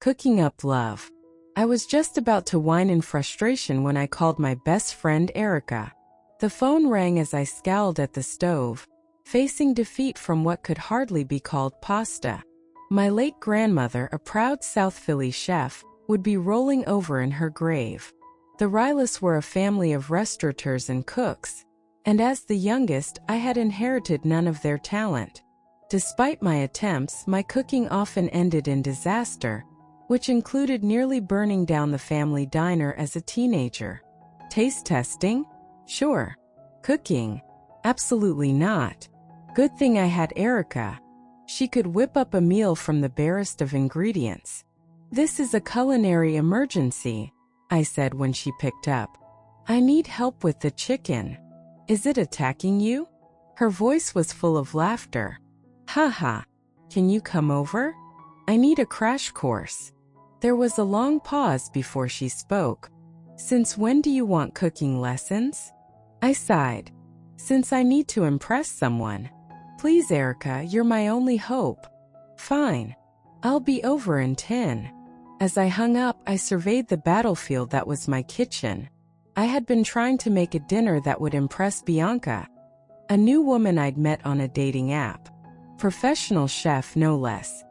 Cooking up love. I was just about to whine in frustration when I called my best friend Erica. The phone rang as I scowled at the stove, facing defeat from what could hardly be called pasta. My late grandmother, a proud South Philly chef, would be rolling over in her grave. The Rylas were a family of restaurateurs and cooks, and as the youngest, I had inherited none of their talent. Despite my attempts, my cooking often ended in disaster, which included nearly burning down the family diner as a teenager. Taste testing? Sure. Cooking? Absolutely not. Good thing I had Erica. She could whip up a meal from the barest of ingredients. "This is a culinary emergency," I said when she picked up. "I need help with the chicken. Is it attacking you?" Her voice was full of laughter. "Haha. Can you come over? I need a crash course." There was a long pause before she spoke. "Since when do you want cooking lessons?" I sighed. "Since I need to impress someone. Please, Erica, you're my only hope." "Fine. I'll be over in 10. As I hung up, I surveyed the battlefield that was my kitchen. I had been trying to make a dinner that would impress Bianca, a new woman I'd met on a dating app. Professional chef, no less.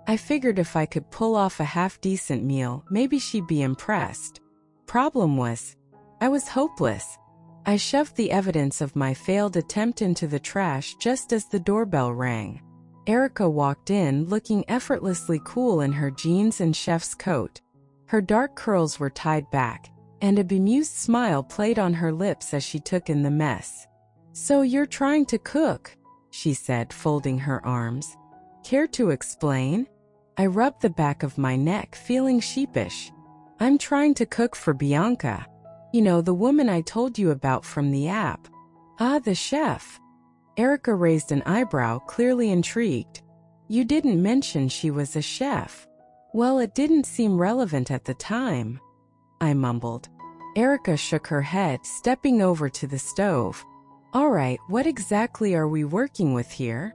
I figured if I could pull off a half-decent meal, maybe she'd be impressed. Problem was, I was hopeless. I shoved the evidence of my failed attempt into the trash just as the doorbell rang. Erica walked in, looking effortlessly cool in her jeans and chef's coat. Her dark curls were tied back, and a bemused smile played on her lips as she took in the mess. "So you're trying to cook," she said, folding her arms. "Care to explain?" I rubbed the back of my neck, feeling sheepish. "I'm trying to cook for Bianca. You know, the woman I told you about from the app." "Ah, the chef." Erica raised an eyebrow, clearly intrigued. "You didn't mention she was a chef." "Well, it didn't seem relevant at the time," I mumbled. Erica shook her head, stepping over to the stove. "All right, what exactly are we working with here?"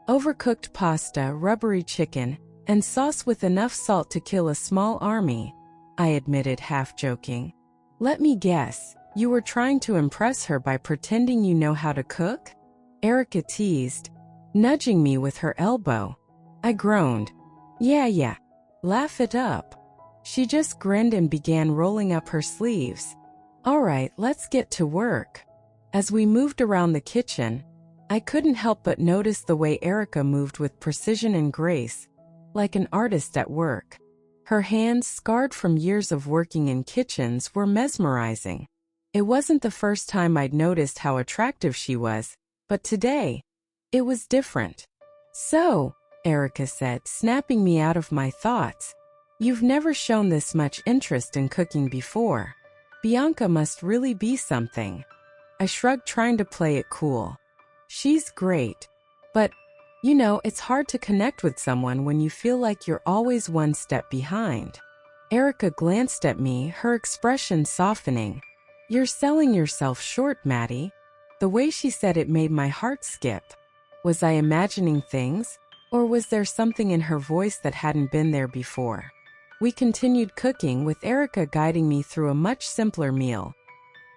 "Overcooked pasta, rubbery chicken, and sauce with enough salt to kill a small army," I admitted, half joking. "Let me guess, you were trying to impress her by pretending you know how to cook?" Erica teased, nudging me with her elbow. I groaned. Yeah. Laugh it up." She just grinned and began rolling up her sleeves. "All right, let's get to work." As we moved around the kitchen, I couldn't help but notice the way Erica moved with precision and grace, like an artist at work. Her hands, scarred from years of working in kitchens, were mesmerizing. It wasn't the first time I'd noticed how attractive she was, but today, it was different. "So," Erica said, snapping me out of my thoughts, "you've never shown this much interest in cooking before. Bianca must really be something." I shrugged, trying to play it cool. "She's great. But, you know, it's hard to connect with someone when you feel like you're always one step behind." Erica glanced at me, her expression softening. "You're selling yourself short, Maddie." The way she said it made my heart skip. Was I imagining things, or was there something in her voice that hadn't been there before? We continued cooking, with Erica guiding me through a much simpler meal.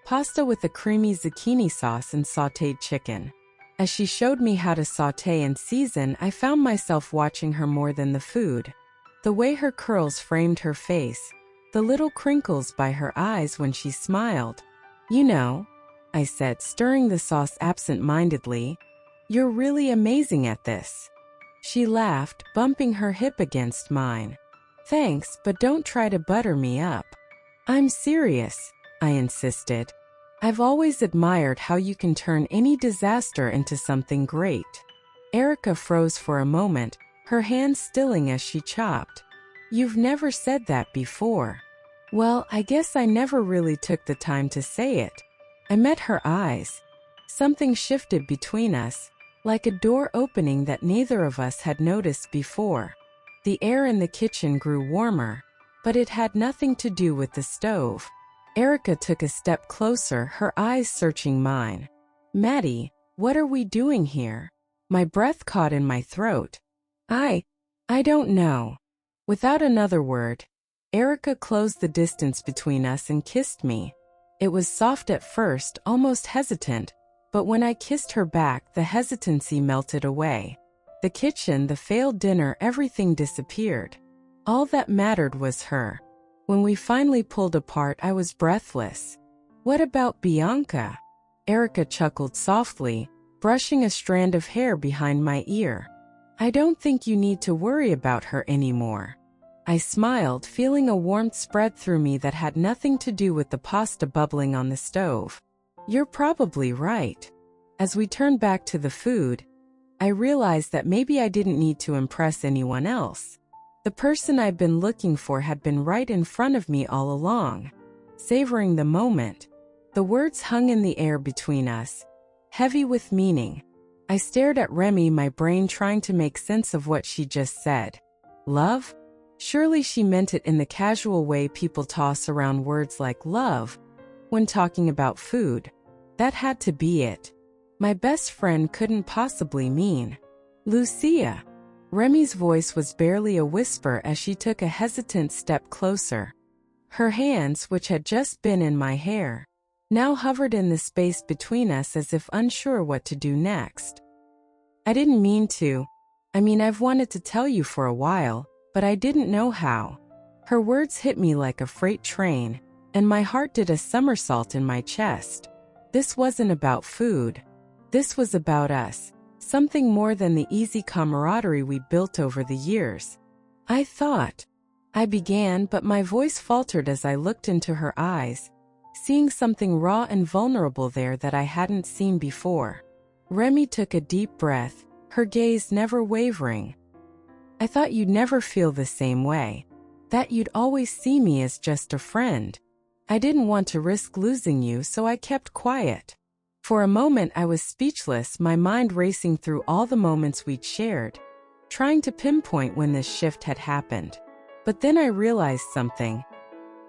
Pasta with a creamy zucchini sauce and sautéed chicken. As she showed me how to sauté and season, I found myself watching her more than the food. The way her curls framed her face, the little crinkles by her eyes when she smiled. "You know," I said, stirring the sauce absent-mindedly, "you're really amazing at this." She laughed, bumping her hip against mine. "Thanks, but don't try to butter me up." "I'm serious," I insisted. "I've always admired how you can turn any disaster into something great." Erica froze for a moment, her hands stilling as she chopped. "You've never said that before." "Well, I guess I never really took the time to say it." I met her eyes. Something shifted between us, like a door opening that neither of us had noticed before. The air in the kitchen grew warmer, but it had nothing to do with the stove. Erica took a step closer, her eyes searching mine. "Maddie, what are we doing here?" My breath caught in my throat. I don't know. Without another word, Erica closed the distance between us and kissed me. It was soft at first, almost hesitant, but when I kissed her back, the hesitancy melted away. The kitchen, the failed dinner, everything disappeared. All that mattered was her. When we finally pulled apart, I was breathless. "What about Bianca?" Erica chuckled softly, brushing a strand of hair behind my ear. "I don't think you need to worry about her anymore." I smiled, feeling a warmth spread through me that had nothing to do with the pasta bubbling on the stove. "You're probably right." As we turned back to the food, I realized that maybe I didn't need to impress anyone else. The person I'd been looking for had been right in front of me all along. Savoring the moment, the words hung in the air between us, heavy with meaning. I stared at Remy, my brain trying to make sense of what she just said. Love? Surely she meant it in the casual way people toss around words like love when talking about food. That had to be it. My best friend couldn't possibly mean Lucia. Remy's voice was barely a whisper as she took a hesitant step closer. Her hands, which had just been in my hair, now hovered in the space between us as if unsure what to do next. "I didn't mean to. I've wanted to tell you for a while, but I didn't know how." Her words hit me like a freight train, and my heart did a somersault in my chest. This wasn't about food. This was about us, something more than the easy camaraderie we built over the years. "I thought," I began, but my voice faltered as I looked into her eyes, seeing something raw and vulnerable there that I hadn't seen before. Remy took a deep breath, her gaze never wavering. "I thought you'd never feel the same way. That you'd always see me as just a friend. I didn't want to risk losing you, so I kept quiet." For a moment I was speechless, my mind racing through all the moments we'd shared, trying to pinpoint when this shift had happened. But then I realized something.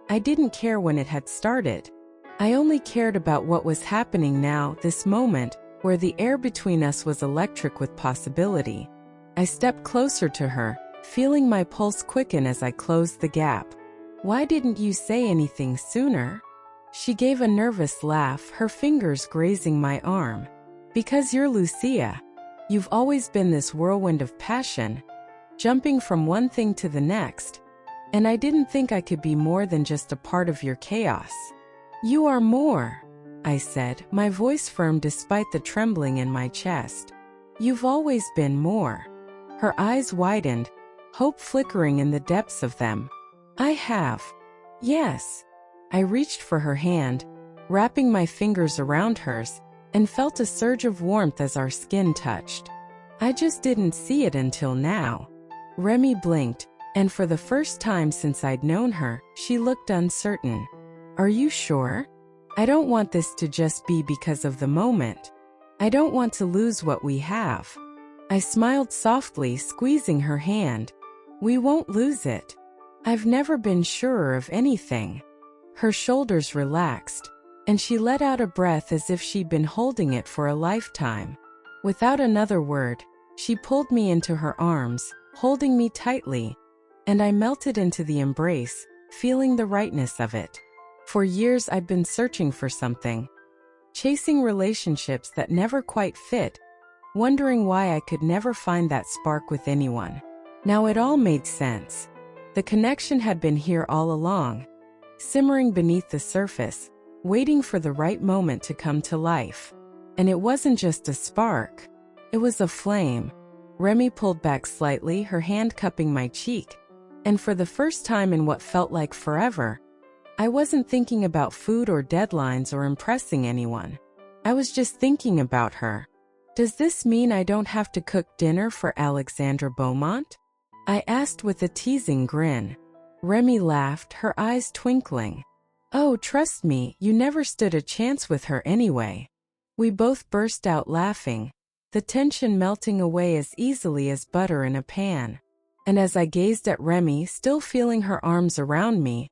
I didn't care when it had started. I only cared about what was happening now, this moment, where the air between us was electric with possibility. I stepped closer to her, feeling my pulse quicken as I closed the gap. "Why didn't you say anything sooner?" She gave a nervous laugh, her fingers grazing my arm. "Because you're Lucia. You've always been this whirlwind of passion, jumping from one thing to the next. And I didn't think I could be more than just a part of your chaos." "You are more," I said, my voice firm despite the trembling in my chest. "You've always been more." Her eyes widened, hope flickering in the depths of them. "I have." "Yes." I reached for her hand, wrapping my fingers around hers, and felt a surge of warmth as our skin touched. "I just didn't see it until now." Remy blinked, and for the first time since I'd known her, she looked uncertain. "Are you sure? I don't want this to just be because of the moment. I don't want to lose what we have." I smiled softly, squeezing her hand. "We won't lose it. I've never been surer of anything." Her shoulders relaxed, and she let out a breath as if she'd been holding it for a lifetime. Without another word, she pulled me into her arms, holding me tightly, and I melted into the embrace, feeling the rightness of it. For years I'd been searching for something, chasing relationships that never quite fit, wondering why I could never find that spark with anyone. Now it all made sense. The connection had been here all along, simmering beneath the surface, waiting for the right moment to come to life. And it wasn't just a spark. It was a flame. Remy pulled back slightly, her hand cupping my cheek. And for the first time in what felt like forever, I wasn't thinking about food or deadlines or impressing anyone. I was just thinking about her. "Does this mean I don't have to cook dinner for Alexandra Beaumont?" I asked with a teasing grin. Remy laughed, her eyes twinkling. "Oh, trust me, you never stood a chance with her anyway." We both burst out laughing, the tension melting away as easily as butter in a pan. And as I gazed at Remy, still feeling her arms around me,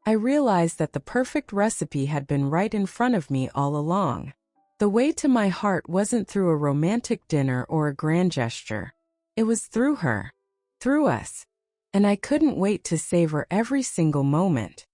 I realized that the perfect recipe had been right in front of me all along. The way to my heart wasn't through a romantic dinner or a grand gesture. It was through her. Through us. and I couldn't wait to savor every single moment.